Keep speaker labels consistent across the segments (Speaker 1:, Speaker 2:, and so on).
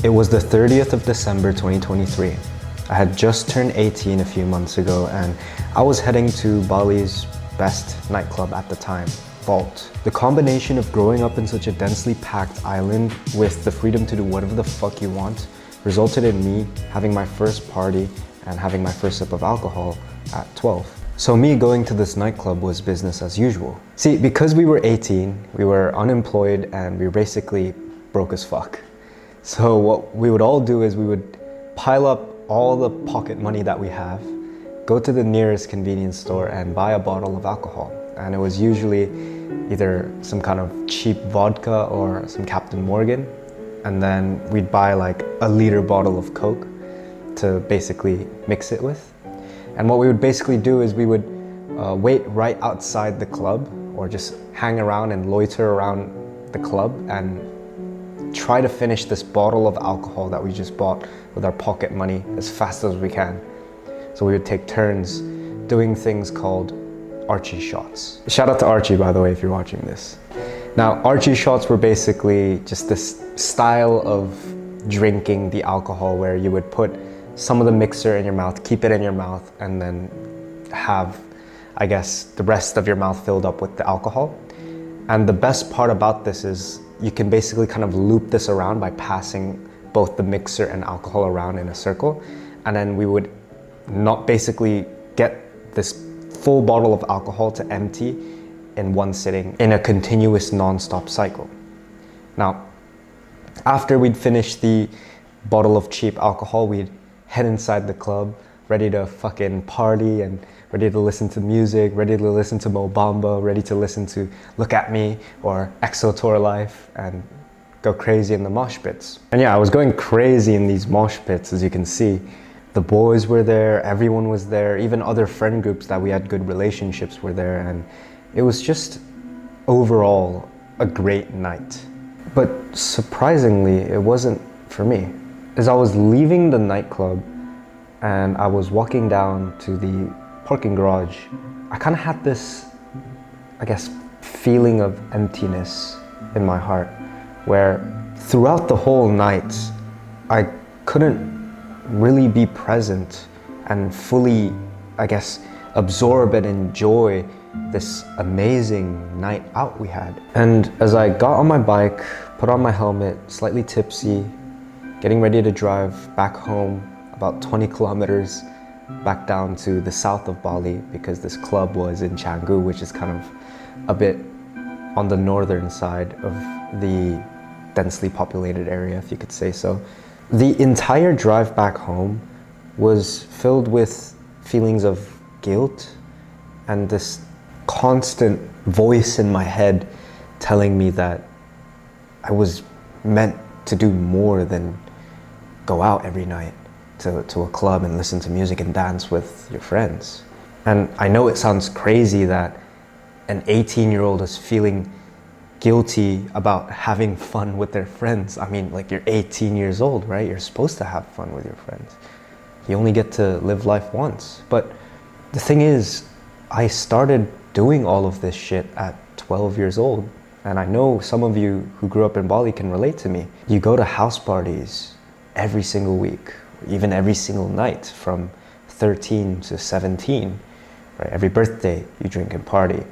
Speaker 1: It was the 30th of December 2023. I had just turned 18 a few months ago and I was heading to Bali's best nightclub at the time, Vault. The combination of growing up in such a densely packed island with the freedom to do whatever the fuck you want resulted in me having my first party and having my first sip of alcohol at 12. So me going to this nightclub was business as usual. See, because we were 18, we were unemployed and we were basically broke as fuck. So what we would all do is we would pile up all the pocket money that we have, go to the nearest convenience store and buy a bottle of alcohol. And it was usually either some kind of cheap vodka or some Captain Morgan. And then we'd buy like a liter bottle of Coke to basically mix it with. And what we would basically do is we would wait right outside the club or just hang around and loiter around the club and try to finish this bottle of alcohol that we just bought with our pocket money as fast as we can. So we would take turns doing things called Archie Shots. Shout out to Archie, by the way, if you're watching this. Now, Archie Shots were basically just this style of drinking the alcohol where you would put some of the mixer in your mouth, keep it in your mouth, and then have, I guess, the rest of your mouth filled up with the alcohol. And the best part about this is you can basically kind of loop this around by passing both the mixer and alcohol around in a circle. And then we would not basically get this full bottle of alcohol to empty in one sitting in a continuous non-stop cycle. Now, after we'd finish the bottle of cheap alcohol, we'd head inside the club, ready to fucking party and ready to listen to music, ready to listen to Mo Bamba, ready to listen to Look At Me or EXO Tour Life and go crazy in the mosh pits. And yeah, I was going crazy in these mosh pits, as you can see. The boys were there, everyone was there, even other friend groups that we had good relationships were there, and it was just overall a great night. But surprisingly, it wasn't for me. As I was leaving the nightclub and I was walking down to the parking garage, I kind of had this, I guess, feeling of emptiness in my heart, where throughout the whole night, I couldn't really be present and fully, I guess, absorb and enjoy this amazing night out we had. And as I got on my bike, put on my helmet, slightly tipsy, getting ready to drive back home about 20 kilometers back down to the south of Bali, because this club was in Canggu, which is kind of a bit on the northern side of the densely populated area, if you could say so. The entire drive back home was filled with feelings of guilt and this constant voice in my head telling me that I was meant to do more than go out every night to a club and listen to music and dance with your friends. And I know it sounds crazy that an 18-year-old is feeling guilty about having fun with their friends. I mean, like, you're 18 years old, right? You're supposed to have fun with your friends. You only get to live life once. But the thing is, I started doing all of this shit at 12 years old. And I know some of you who grew up in Bali can relate to me. You go to house parties every single week, even every single night from 13 to 17, right? Every birthday you drink and party.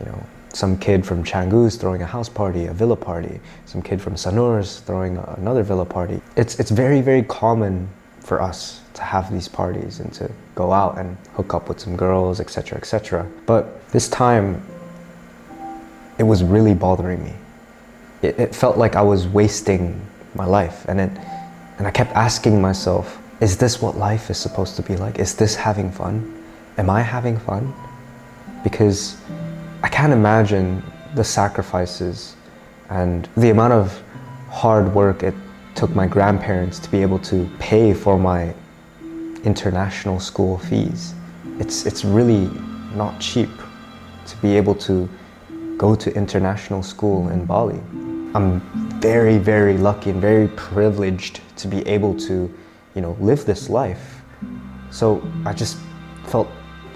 Speaker 1: You know, some kid from Canggu is throwing a house party, a villa party. Some kid from Sanur is throwing another villa party. It's very, very common for us to have these parties and to go out and hook up with some girls, etc., etc. But this time, it was really bothering me. It felt like I was wasting my life, and I kept asking myself, is this what life is supposed to be like? Is this having fun? Am I having fun? Because I can't imagine the sacrifices and the amount of hard work it took my grandparents to be able to pay for my international school fees. It's really not cheap to be able to go to international school in Bali. I'm very, very lucky and very privileged to be able to, you know, live this life. So I just felt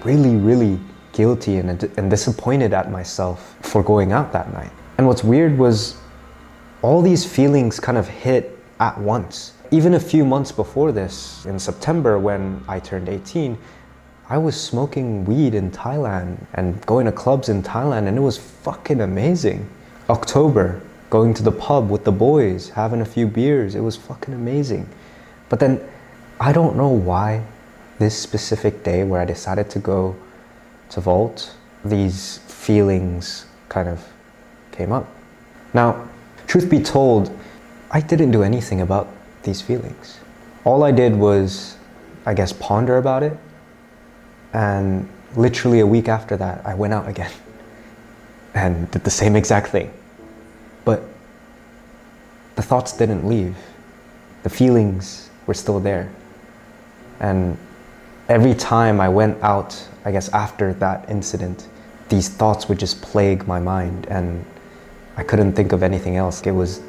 Speaker 1: really, really guilty and disappointed at myself for going out that night. And what's weird was all these feelings kind of hit at once. Even a few months before this, in September when I turned 18, I was smoking weed in Thailand and going to clubs in Thailand, and it was fucking amazing. October, going to the pub with the boys, having a few beers, it was fucking amazing. But then, I don't know why this specific day where I decided to go to Vault, these feelings kind of came up. Now, truth be told, I didn't do anything about these feelings. All I did was, I guess, ponder about it. And literally a week after that, I went out again and did the same exact thing. But the thoughts didn't leave. The feelings were still there. And every time I went out, I guess after that incident, these thoughts would just plague my mind and I couldn't think of anything else. It was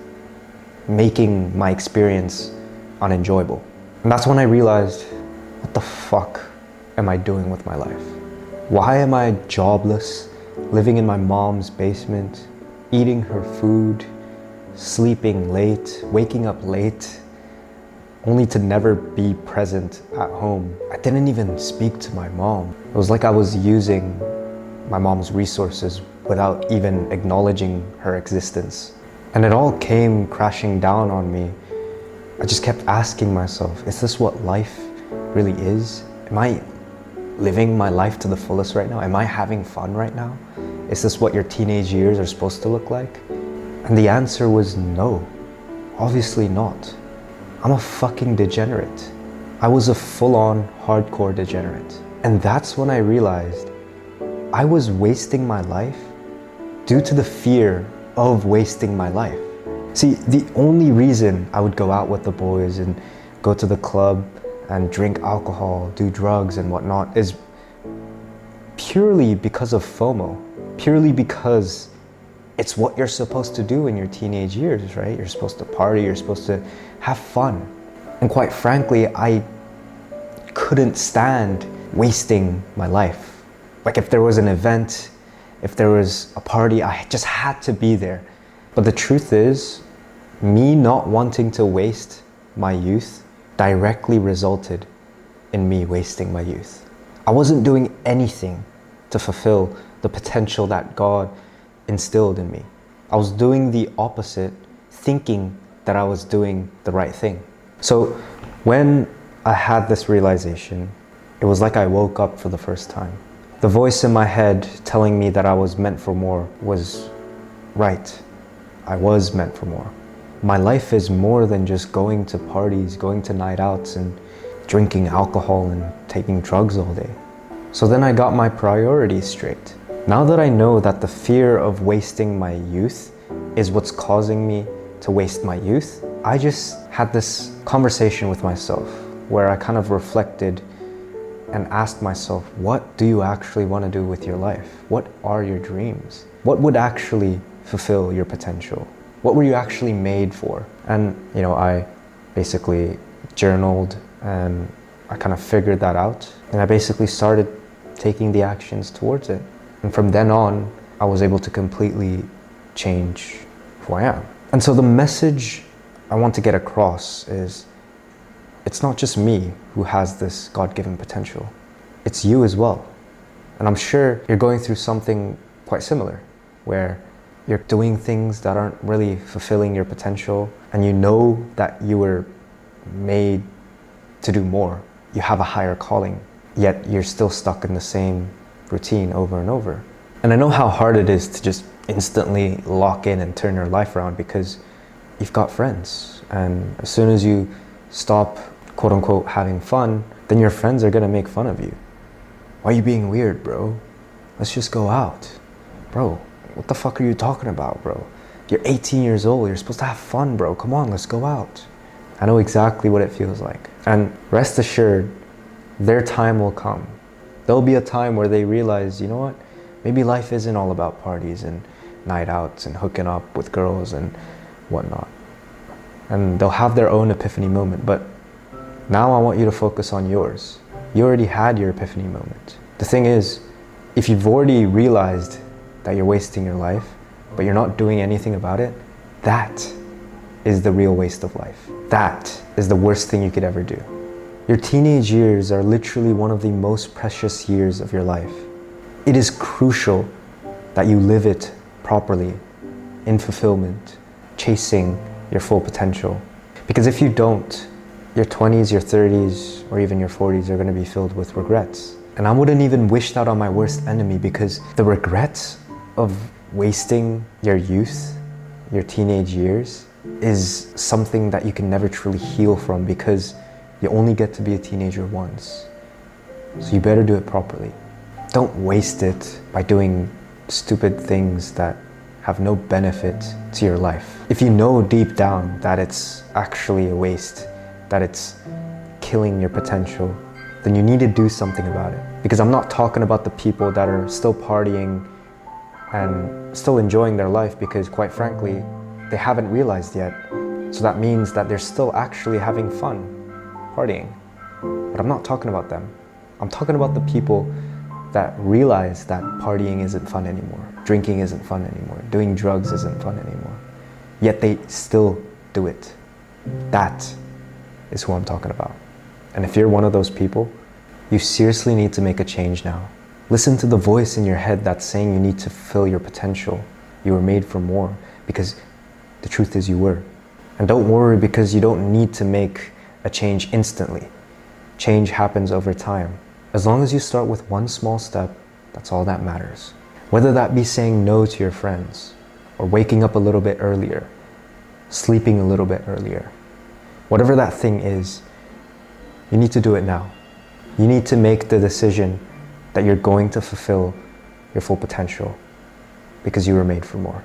Speaker 1: making my experience unenjoyable. And that's when I realized, what the fuck am I doing with my life? Why am I jobless, living in my mom's basement, eating her food, sleeping late, waking up late, only to never be present at home? I didn't even speak to my mom. It was like I was using my mom's resources without even acknowledging her existence. And it all came crashing down on me. I just kept asking myself, is this what life really is? Am I living my life to the fullest right now? Am I having fun right now? Is this what your teenage years are supposed to look like? And the answer was no, obviously not. I'm a fucking degenerate. I was a full-on hardcore degenerate. And that's when I realized I was wasting my life due to the fear of wasting my life. See, the only reason I would go out with the boys and go to the club and drink alcohol, do drugs and whatnot is purely because of FOMO, purely because it's what you're supposed to do in your teenage years, right? You're supposed to party, you're supposed to have fun. And quite frankly, I couldn't stand wasting my life. Like if there was an event, if there was a party, I just had to be there. But the truth is, me not wanting to waste my youth directly resulted in me wasting my youth. I wasn't doing anything to fulfill the potential that God instilled in me. I was doing the opposite, thinking that I was doing the right thing. So when I had this realization, it was like I woke up for the first time. The voice in my head telling me that I was meant for more was right. I was meant for more. My life is more than just going to parties, going to night outs and drinking alcohol and taking drugs all day. So then I got my priorities straight. Now that I know that the fear of wasting my youth is what's causing me to waste my youth, I just had this conversation with myself where I kind of reflected and asked myself, what do you actually want to do with your life? What are your dreams? What would actually fulfill your potential? What were you actually made for? And I basically journaled and I kind of figured that out. And I basically started taking the actions towards it. And from then on, I was able to completely change who I am. And so the message I want to get across is, it's not just me who has this God-given potential. It's you as well. And I'm sure you're going through something quite similar, where you're doing things that aren't really fulfilling your potential, and you know that you were made to do more. You have a higher calling, yet you're still stuck in the same routine over and over. And I know how hard it is to just instantly lock in and turn your life around, because you've got friends, and as soon as you stop quote unquote having fun, then your friends are gonna make fun of you. Why are you being weird, bro? Let's just go out. Bro, what the fuck are you talking about, bro? You're 18 years old, you're supposed to have fun, bro. Come on, let's go out. I know exactly what it feels like. And rest assured, their time will come. There'll be a time where they realize, you know what? Maybe life isn't all about parties and night outs and hooking up with girls and whatnot. And they'll have their own epiphany moment, but now I want you to focus on yours. You already had your epiphany moment. The thing is, if you've already realized that you're wasting your life, but you're not doing anything about it, that is the real waste of life. That is the worst thing you could ever do. Your teenage years are literally one of the most precious years of your life. It is crucial that you live it properly, in fulfillment, chasing your full potential. Because if you don't, your 20s, your 30s, or even your 40s are going to be filled with regrets. And I wouldn't even wish that on my worst enemy, because the regrets of wasting your youth, your teenage years, is something that you can never truly heal from, because you only get to be a teenager once. So you better do it properly. Don't waste it by doing stupid things that have no benefit to your life. If you know deep down that it's actually a waste, that it's killing your potential, then you need to do something about it. Because I'm not talking about the people that are still partying and still enjoying their life because, quite frankly, they haven't realized yet. So that means that they're still actually having fun partying. But I'm not talking about them. I'm talking about the people that realize that partying isn't fun anymore, drinking isn't fun anymore, doing drugs isn't fun anymore, yet they still do it. That is who I'm talking about. And if you're one of those people, you seriously need to make a change now. Listen to the voice in your head that's saying you need to fulfill your potential. You were made for more, because the truth is you were. And don't worry, because you don't need to make a change instantly. Change happens over time. As long as you start with one small step, that's all that matters. Whether that be saying no to your friends, or waking up a little bit earlier, sleeping a little bit earlier. Whatever that thing is, you need to do it now. You need to make the decision that you're going to fulfill your full potential, because you were made for more.